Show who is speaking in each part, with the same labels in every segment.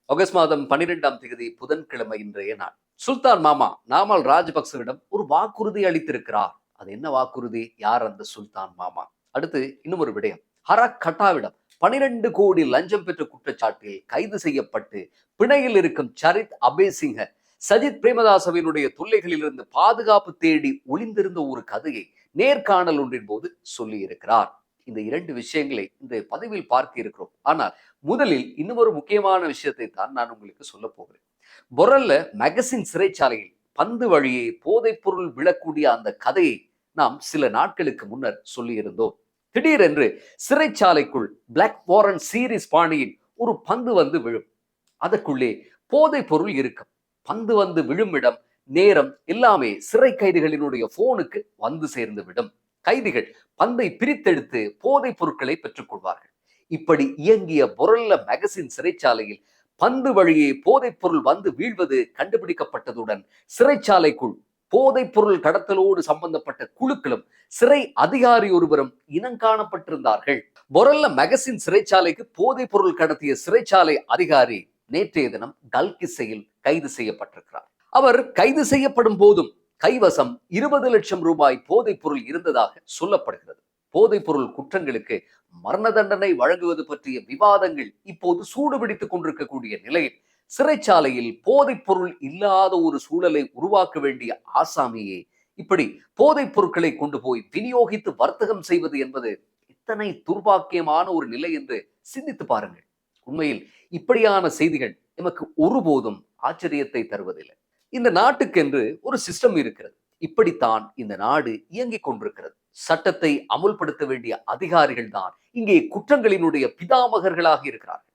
Speaker 1: August மாதம் 12ஆம் தேதி புதன்கிழமை இன்றைய நாள். சுல்தான் மாமா நாமல் ராஜபக்சவிடம் ஒரு வாக்குறுதி அளித்திருக்கிறார். அது என்ன வாக்குறுதி? யார் அந்த சுல்தான் மாமா? அடுத்து இன்னும் ஒரு விடயம். ஹரக் கட்டாவிடம் 12 கோடி லஞ்சம் பெற்ற குற்றச்சாட்டில் கைது செய்யப்பட்டு பிணையில் இருக்கும் சரித் அபேசிங்க சஜித் பிரேமதாசவினுடைய தொல்லைகளில் இருந்து பாதுகாப்பு தேடி ஒளிந்திருந்த ஒரு கதையை நேர்காணல் ஒன்றின் போது சொல்லி இருக்கிறார். இந்த இரண்டு விஷயங்களை இந்த பதிவில் பார்க்க இருக்கிறோம். ஆனால் முதலில் இன்னும் ஒரு முக்கியமான விஷயத்தை தான் நான் உங்களுக்கு சொல்ல போகிறேன். பொரல்ல மேகசின் சிறைச்சாலையில் பந்து வழியே போதைப் பொருள் விழக்கூடிய அந்த கதையை நாம் சில நாட்களுக்கு முன்னர் சொல்லி இருந்தோம். திடீரென்று சிறைச்சாலைக்குள் பிளாக் வாரன் சீரிஸ் பாணியில் ஒரு பந்து வந்து விழும். அதற்குள்ளே போதைப் பொருள் இருக்கும். பந்து வந்து விழும் இடம், நேரம் எல்லாமே சிறை கைதிகளினுடைய போனுக்கு வந்து சேர்ந்து விடும். கைதிகள் பந்தை பிரித்தெடுத்து போதைப் பொருட்களை பெற்றுக் கொள்வார்கள். இப்படி இயங்கிய பொரல்ல மேகசின் சிறைச்சாலையில் பந்து வழியே போதைப் பொருள் வந்து வீழ்வது கண்டுபிடிக்கப்பட்டதுடன் சிறைச்சாலைக்குள் போதைப் பொருள் கடத்தலோடு சம்பந்தப்பட்ட குழுக்களும் சிறை அதிகாரி ஒருவரும் இனங்காணப்பட்டிருந்தார்கள். பொரல்ல மேகசின் சிறைச்சாலைக்கு போதைப் பொருள் கடத்திய சிறைச்சாலை அதிகாரி நேற்றைய தினம் கல்கிஸ்ஸையில் கைது செய்யப்பட்டிருக்கிறார். அவர் கைது செய்யப்படும் போதும் கைவசம் 20 லட்சம் ரூபாய் போதைப் பொருள் இருந்ததாக சொல்லப்படுகிறது. போதைப் பொருள் குற்றங்களுக்கு மரண தண்டனை வழங்குவது பற்றிய விவாதங்கள் இப்போது சூடுபிடித்துக் கொண்டிருக்கக்கூடிய நிலையில் சிறைச்சாலையில் போதைப் பொருள் இல்லாத ஒரு சூழலை உருவாக்க வேண்டிய ஆசாமியே இப்படி போதைப் பொருட்களை கொண்டு போய் விநியோகித்து வர்த்தகம் செய்வது என்பது இத்தனை துர்பாக்கியமான ஒரு நிலை என்று சிந்தித்து பாருங்கள். உண்மையில் இப்படியான செய்திகள் நமக்கு ஒருபோதும் ஆச்சரியத்தை தருவதில்லை. இந்த நாட்டுக்கென்று ஒரு சிஸ்டம் இருக்கிறது. இப்படித்தான் இந்த நாடு இயங்கிக் கொண்டிருக்கிறது. சட்டத்தை அமுல்படுத்த வேண்டிய அதிகாரிகள் தான் இங்கே குற்றங்களினுடைய பிதாமகர்களாக இருக்கிறார்கள்.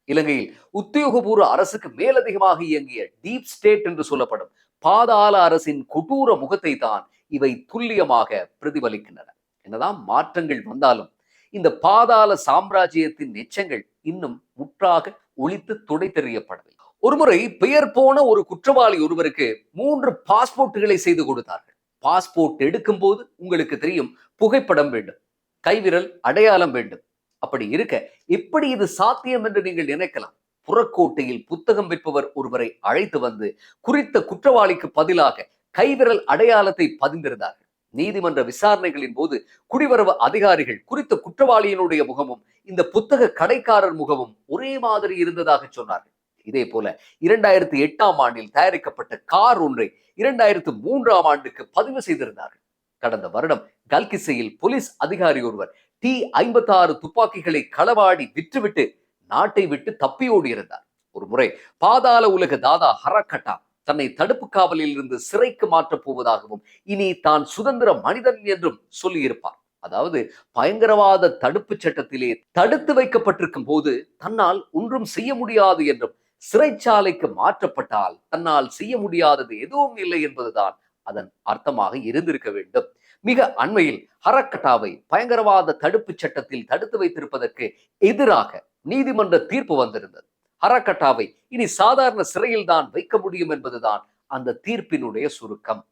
Speaker 1: இலங்கையில் உத்தியோகபூர்வ அரசுக்கு மேலதிகமாக இயங்கிய டீப் ஸ்டேட் என்று சொல்லப்படும் பாதாள அரசின் கொடூர முகத்தை தான் இவை துல்லியமாக பிரதிபலிக்கின்றன. என்னதான் மாற்றங்கள் வந்தாலும் இந்த பாதாள சாம்ராஜ்யத்தின் எச்சங்கள் இன்னும் முற்றாக ஒழித்து துடை தெரியப்படவில்லை. ஒருமுறை பெயர் போன ஒரு குற்றவாளி ஒருவருக்கு 3 பாஸ்போர்ட்டுகளை செய்து கொடுத்தார்கள். பாஸ்போர்ட் எடுக்கும் போது உங்களுக்கு தெரியும், புகைப்படம் வேண்டும், கைவிரல் அடையாளம் வேண்டும். அப்படி இருக்க எப்படி இது சாத்தியம் என்று நீங்கள் நினைக்கலாம். புறக்கோட்டையில் புத்தகம் விற்பவர் ஒருவரை அழைத்து வந்து குறித்த குற்றவாளிக்கு பதிலாக கைவிரல் அடையாளத்தை பதிந்திருந்தார்கள். நீதிமன்ற விசாரணைகளின் போது குடிவரவு அதிகாரிகள் குறித்த குற்றவாளியினுடைய முகமும் இந்த புத்தக கடைக்காரர் முகமும் ஒரே மாதிரி இருந்ததாக சொன்னார்கள். இதே போல 2008ஆம் ஆண்டில் தயாரிக்கப்பட்ட கார் ஒன்றை 2003ஆம் ஆண்டுக்கு பதிவு செய்திருந்தார்கள். கடந்த வருடம் கல்கிஸ்ஸையில் போலீஸ் அதிகாரி ஒருவர் T56 துப்பாக்கிகளை களவாடி விற்றுவிட்டு நாட்டை விட்டு தப்பியோடி இருந்தார். ஒரு முறை பாதாள உலக தாதா ஹரக்கட்டா தன்னை தடுப்பு காவலில் இருந்து சிறைக்கு மாற்றப் போவதாகவும் இனி தான் சுதந்திர மனிதன் என்றும் சொல்லியிருப்பார். அதாவது பயங்கரவாத தடுப்பு சட்டத்திலே தடுத்து வைக்கப்பட்டிருக்கும் போது தன்னால் ஒன்றும் செய்ய முடியாது என்றும், சிறைச்சாலைக்கு மாற்றப்பட்டால் தன்னால் செய்ய முடியாதது எதுவும் இல்லை என்பதுதான் அதன் அர்த்தமாக இருந்திருக்க வேண்டும். மிக அண்மையில் ஹரக்கட்டாவை பயங்கரவாத தடுப்பு சட்டத்தில் தடுத்து வைத்திருப்பதற்கு எதிராக நீதிமன்ற தீர்ப்பு வந்திருந்தது. ஹரக்கட்டாவை இனி சாதாரண சிறையில் தான் வைக்க முடியும் என்பதுதான் அந்த தீர்ப்பினுடைய சுருக்கம்.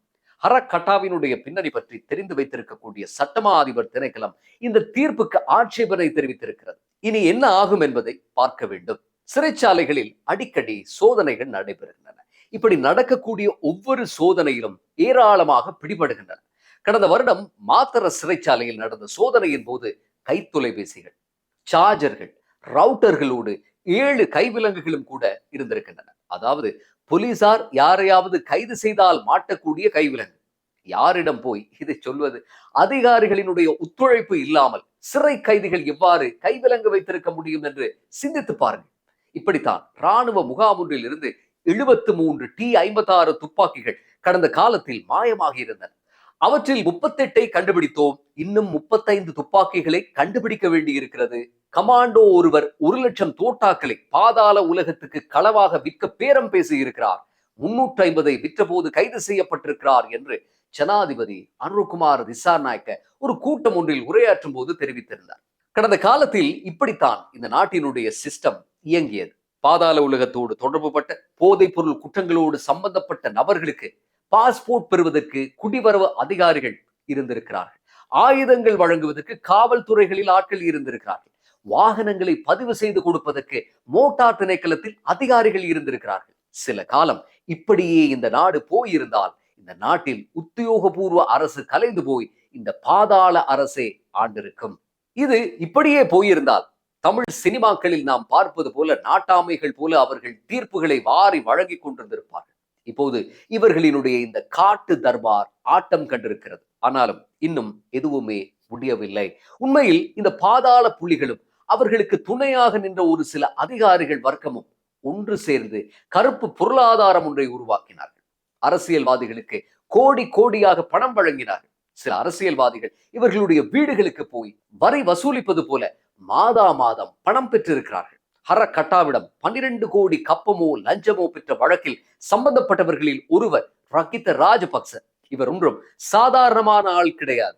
Speaker 1: ஹரக்கட்டாவினுடைய பின்னணி பற்றி தெரிந்து வைத்திருக்கக்கூடிய சட்டமா அதிபர் திணைக்களம் இந்த தீர்ப்புக்கு ஆட்சேபனை தெரிவித்திருக்கிறது. இனி என்ன ஆகும் என்பதை பார்க்க வேண்டும். சிறைச்சாலைகளில் அடிக்கடி சோதனைகள் நடைபெறுகின்றன. இப்படி நடக்கக்கூடிய ஒவ்வொரு சோதனையிலும் ஏராளமாக பிடிபடுகின்றன. கடந்த வருடம் மாத்தர சிறைச்சாலையில் நடந்த சோதனையின் போது கைத்தொலைபேசிகள், சார்ஜர்கள், ரவுட்டர்களோடு 7 கைவிலங்குகளும் கூட இருந்திருக்கின்றன. அதாவது போலீசார் யாரையாவது கைது செய்தால் மாட்டக்கூடிய கைவிலங்கு. யாரிடம் போய் இதை சொல்வது? அதிகாரிகளினுடைய ஒத்துழைப்பு இல்லாமல் சிறை கைதிகள் எவ்வாறு கைவிலங்கு வைத்திருக்க முடியும் என்று சிந்தித்து பாருங்கள். இப்படித்தான் ராணுவ முகாம் ஒன்றில் இருந்து 73 T56 துப்பாக்கிகள் கடந்த காலத்தில் மாயமாக இருந்தன. அவற்றில் 38ஐ கண்டுபிடித்தோம். இன்னும் 35 துப்பாக்கிகளை கண்டுபிடிக்க வேண்டி இருக்கிறது. கமாண்டோ ஒருவர் 1 லட்சம் தோட்டாக்களை பாதாள உலகத்துக்கு களவாக விற்க பேரம் பேசி இருக்கிறார். 350ஐ விற்ற போது கைது செய்யப்பட்டிருக்கிறார் என்று ஜனாதிபதி அனுரகுமார் திசாநாயக்க ஒரு கூட்டம் ஒன்றில் உரையாற்றும் போது தெரிவித்திருந்தார். கடந்த காலத்தில் இப்படித்தான் இந்த நாட்டினுடைய சிஸ்டம் இயங்கியது. பாதாள உலகத்தோடு தொடர்புபட்ட போதைப் பொருள் குற்றங்களோடு சம்பந்தப்பட்ட நபர்களுக்கு பாஸ்போர்ட் பெறுவதற்கு குடிவரவு அதிகாரிகள் இருந்திருக்கிறார்கள். ஆயுதங்கள் வழங்குவதற்கு காவல்துறைகளில் ஆட்கள் இருந்திருக்கிறார்கள். வாகனங்களை பதிவு செய்து கொடுப்பதற்கு மோட்டார் திணைக்களத்தில் அதிகாரிகள் இருந்திருக்கிறார்கள். சில காலம் இப்படியே இந்த நாடு போயிருந்தால் இந்த நாட்டில் உத்தியோகபூர்வ அரசு கலைந்து போய் இந்த பாதாள அரசே ஆண்டிருக்கும். இது இப்படியே போயிருந்தால் தமிழ் சினிமாக்களில் நாம் பார்ப்பது போல நாட்டாமைகள் போல அவர்கள் தீர்ப்புகளை வாரி வழங்கி கொண்டிருந்திருப்பார்கள். இப்போது இவர்களினுடைய இந்த காட்டு தர்பார் ஆட்டம் கண்டிருக்கிறது. ஆனாலும் இன்னும் எதுவுமே முடியவில்லை. உண்மையில் இந்த பாதாள புலிகளும் அவர்களுக்கு துணையாக நின்ற ஒரு சில அதிகாரிகள் வர்க்கமும் ஒன்று சேர்ந்து கருப்பு பொருளாதாரம் ஒன்றை உருவாக்கினார்கள். அரசியல்வாதிகளுக்கு கோடி கோடியாக பணம் வழங்கினார்கள். சில அரசியல்வாதிகள் இவர்களுடைய வீடுகளுக்கு போய் வரி வசூலிப்பது போல மாதா மாதம் பணம் பெற்றிருக்கிறார்கள். ஹரக்கட்டாவிடம் 12 கோடி கப்பமோ லஞ்சமோ பெற்ற வழக்கில் சம்பந்தப்பட்டவர்களில் ஒருவர் ரகித ராஜபக்ச. இவர் ஒன்றும் சாதாரணமான ஆள் கிடையாது.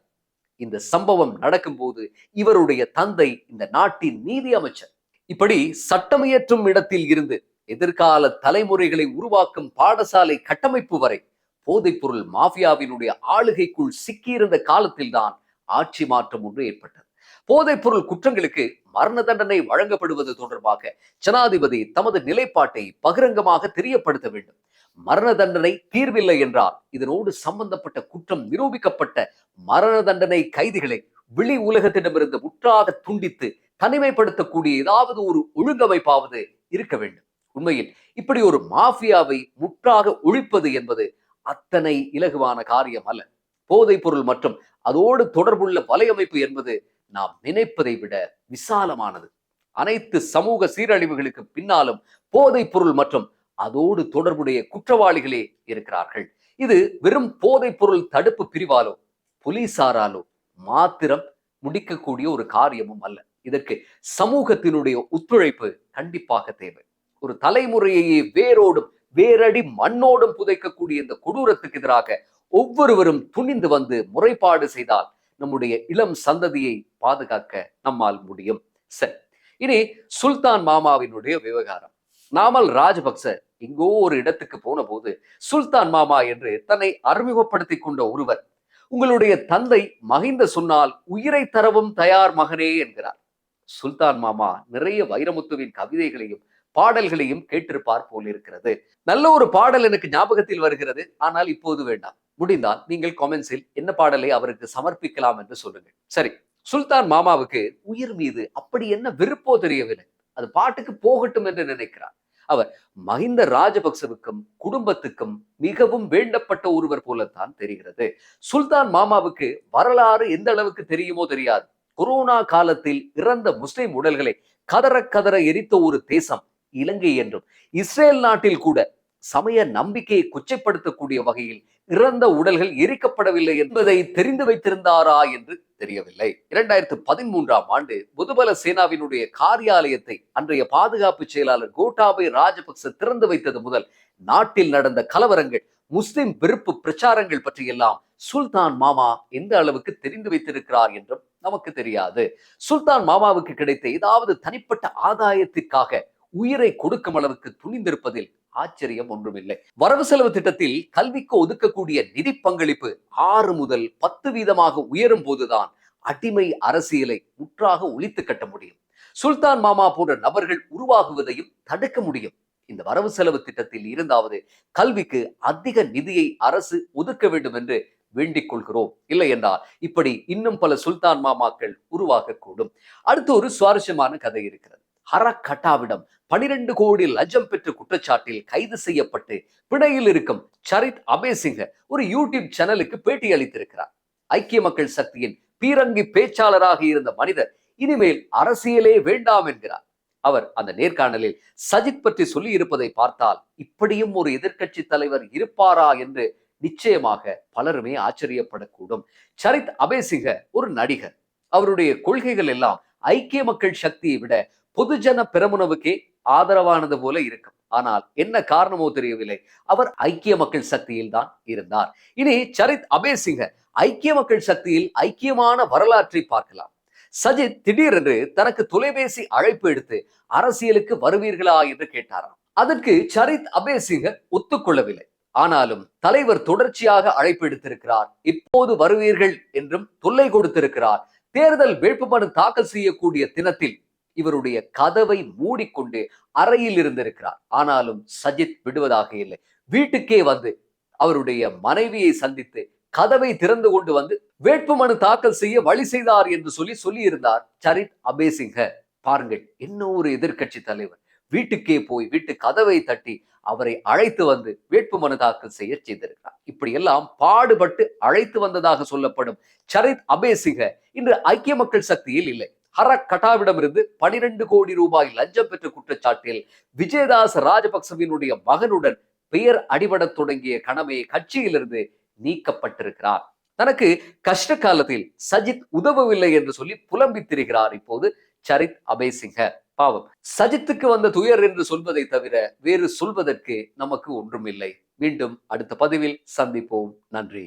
Speaker 1: இந்த சம்பவம் நடக்கும் போது இவருடைய தந்தை இந்த நாட்டின் நீதி அமைச்சர். இப்படி சட்டமியற்றும் இடத்தில் இருந்து எதிர்கால தலைமுறைகளை உருவாக்கும் பாடசாலை கட்டமைப்பு வரை போதைப்பொருள் மாஃபியாவினுடைய ஆளுகைக்குள் சிக்கியிருந்த காலத்தில்தான் ஆட்சி மாற்றம் ஒன்று ஏற்பட்டது. போதைப்பொருள் குற்றங்களுக்கு மரண தண்டனை வழங்கப்படுவது தொடர்பாக ஜனாதிபதி தமது நிலைப்பாட்டை பகிரங்கமாக தெரியப்படுத்த வேண்டும். மரண தண்டனை தீர்வில்லை என்றால் இதனோடு சம்பந்தப்பட்ட குற்றம் நிரூபிக்கப்பட்ட மரண தண்டனை கைதிகளை வெளி உலகத்திடமிருந்து முற்றாக துண்டித்து தனிமைப்படுத்தக்கூடிய ஏதாவது ஒரு ஒழுங்கமைப்பாவது இருக்க வேண்டும். உண்மையில் இப்படி ஒரு மாஃபியாவை முற்றாக ஒழிப்பது என்பது அத்தனை இலகுவான காரியம் அல்ல. போதைப் பொருள் மற்றும் அதோடு தொடர்புள்ள வலையமைப்பு என்பது நாம் நினைப்பதை விட விசாலமானது. அனைத்து சமூக சீரழிவுகளுக்கு பின்னாலும் போதைப் பொருள் மற்றும் அதோடு தொடர்புடைய குற்றவாளிகளே இருக்கிறார்கள். இது வெறும் போதைப் பொருள் தடுப்பு பிரிவாலோ போலீசாராலோ மாத்திரம் முடிக்கக்கூடிய ஒரு காரியமும் அல்ல. இதற்கு சமூகத்தினுடைய ஒத்துழைப்பு கண்டிப்பாக தேவை. ஒரு தலைமுறையையே வேரோடும் வேரடி மண்ணோடும் புதைக்கக்கூடிய இந்த கொடூரத்துக்கு எதிராக ஒவ்வொருவரும் துணிந்து வந்து முறைப்பாடு செய்தால் நம்முடைய இளம் சந்ததியை பாதுகாக்க நம்மால் முடியும். சரி, இனி சுல்தான் மாமாவினுடைய விவகாரம். நாமல் ராஜபக்ச எங்கோ ஒரு இடத்துக்கு போன போது சுல்தான் மாமா என்று தன்னை அறிமுகப்படுத்திக் கொண்ட ஒருவர், உங்களுடைய தந்தை மகிந்த சொன்னால் உயிரை தரவும் தயார் மகனே என்கிறார். சுல்தான் மாமா நிறைய வைரமுத்துவின் கவிதைகளையும் பாடல்களையும் கேட்டிருப்பார் போல் இருக்கிறது. நல்ல ஒரு பாடல் எனக்கு ஞாபகத்தில் வருகிறது, ஆனால் இப்போது வேண்டாம். முடிந்தால் நீங்கள் கமெண்ட்ஸில் என்ன பாடலை அவருக்கு சமர்ப்பிக்கலாம் என்று சொல்லுங்கள். சரி, சுல்தான் மாமாவுக்கு உயிர் மீது அப்படி என்ன விருப்போ தெரியவில்லை. அது பாட்டுக்கு போகட்டும் என்று நினைக்கிறார். அவர் மஹிந்த ராஜபக்சவுக்கும் குடும்பத்துக்கும் மிகவும் வேண்டப்பட்ட ஒருவர் போலத்தான் தெரிகிறது. சுல்தான் மாமாவுக்கு வரலாறு எந்த அளவுக்கு தெரியுமோ தெரியாது. கொரோனா காலத்தில் இறந்த முஸ்லிம் உடல்களை கதற கதற எரித்த ஒரு தேசம் இலங்கை என்றும், இஸ்ரேல் நாட்டில் கூட சமய நம்பிக்கையை கொச்சைப்படுத்தக்கூடிய வகையில் இறந்த உடல்கள் எரிக்கப்படவில்லை என்பதை தெரிந்து வைத்திருந்தாரா என்று தெரியவில்லை. 2013ஆம் ஆண்டு பொதுபல சேனாவினுடைய காரியாலயத்தை அன்றைய பாதுகாப்பு செயலாளர் கோட்டாபய ராஜபக்ச திறந்து வைத்தது முதல் நாட்டில் நடந்த கலவரங்கள், முஸ்லிம் வெறுப்பு பிரச்சாரங்கள் பற்றியெல்லாம் சுல்தான் மாமா எந்த அளவுக்கு தெரிந்து வைத்திருக்கிறார் என்றும் நமக்கு தெரியாது. சுல்தான் மாமாவுக்கு கிடைத்த ஏதாவது தனிப்பட்ட ஆதாயத்திற்காக உயிரை கொடுக்கும் அளவுக்கு துணிந்திருப்பதில் ஆச்சரியம் ஒன்றுமில்லை. வரவு செலவு திட்டத்தில் கல்விக்கு ஒதுக்கக்கூடிய நிதி பங்களிப்பு 6 முதல் 10% உயரும் போதுதான் அடிமை அரசியலை முற்றாக ஒழித்து கட்ட முடியும். சுல்தான் மாமா போன்ற நபர்கள் உருவாகுவதையும் தடுக்க முடியும். இந்த வரவு செலவு திட்டத்தில் இருந்தாவது கல்விக்கு அதிக நிதியை அரசு ஒதுக்க வேண்டும் என்று வேண்டிக் கொள்கிறோம். இல்லை என்றால் இப்படி இன்னும் பல சுல்தான் மாமாக்கள் உருவாகக்கூடும். அடுத்து ஒரு சுவாரஸ்யமான கதை இருக்கிறது. ஹரக்கட்டாவிடம் 12 கோடி லஞ்சம் பெற்ற குற்றச்சாட்டில் கைது செய்யப்பட்டு பிணையில் இருக்கும் சரித் அபேசிங்க ஒரு யூடியூப் சேனலுக்கு பேட்டி அளித்திருக்கிறார். ஐக்கிய மக்கள் சக்தியின் பீரங்கி பேச்சாளராக இருந்த மனிதர் இனிமேல் அரசியலே வேண்டாம் என்கிறார். அவர் அந்த நேர்காணலில் சஜித் பற்றி சொல்லி இருப்பதை பார்த்தால் இப்படியும் ஒரு எதிர்க்கட்சி தலைவர் இருப்பாரா என்று நிச்சயமாக பலருமே ஆச்சரியப்படக்கூடும். சரித் அபேசிங்க ஒரு நடிகர். அவருடைய கொள்கைகள் எல்லாம் ஐக்கிய மக்கள் சக்தியை விட பொதுஜன பெரமுனவுக்கே ஆதரவானது போல இருக்கும். ஆனால் என்ன காரணமோ தெரியவில்லை, அவர் ஐக்கிய மக்கள் சக்தியில் தான் இருந்தார். இனி சரித் அபேசிங்க ஐக்கிய மக்கள் சக்தியில் ஐக்கியமான வரலாற்றை பார்க்கலாம். சஜித் திடீரென்று தனக்கு தொலைபேசி அழைப்பு எடுத்து அரசியலுக்கு வருவீர்களா என்று கேட்டாராம். அதற்கு சரித் அபேசிங்க ஒத்துக்கொள்ளவில்லை. ஆனாலும் தலைவர் தொடர்ச்சியாக அழைப்பு எடுத்திருக்கிறார். இப்போது வருவீர்கள் என்றும் தொல்லை கொடுத்திருக்கிறார். தேர்தல் வேட்புமனு தாக்கல் செய்யக்கூடிய தினத்தில் இவருடைய கதவை மூடிக்கொண்டு அறையில் இருந்திருக்கிறார். ஆனாலும் சஜித் விடுவதாக இல்லை. வீட்டுக்கே வந்து அவருடைய மனைவியை சந்தித்து கதவை திறந்து கொண்டு வந்து வேட்புமனு தாக்கல் செய்ய வழி செய்தார் என்று சொல்லி இருந்தார் சரித் அபேசிங்க. பாருங்கள், என்ன ஒரு எதிர்க்கட்சி தலைவர் வீட்டுக்கே போய் வீட்டு கதவை தட்டி அவரை அழைத்து வந்து வேட்புமனு தாக்கல் செய்ய செய்திருக்கிறார். இப்படி எல்லாம் பாடுபட்டு அழைத்து வந்ததாக சொல்லப்படும் சரித் அபேசிங்க இன்று ஐக்கிய மக்கள் சக்தியில் இல்லை. ஹரக் கட்டாவிடமிருந்து 12 கோடி ரூபாய் லஞ்சம் பெற்ற குற்றச்சாட்டில் விஜயதாஸ் ராஜபக்சவினுடைய மகனுடன் பெயர் அடிபடத் தொடங்கிய கணமே கட்சியிலிருந்து நீக்கப்பட்டிருக்கிறார். தனக்கு கஷ்ட காலத்தில் சஜித் உதவவில்லை என்று சொல்லி புலம்பி திரிகிறார் இப்போது சரித் அபேசிங்க. பாவம், சஜித்துக்கு வந்த துயர் என்று சொல்வதை தவிர வேறு சொல்வதற்கு நமக்கு ஒன்றும் இல்லை. மீண்டும் அடுத்த பதிவில் சந்திப்போம். நன்றி.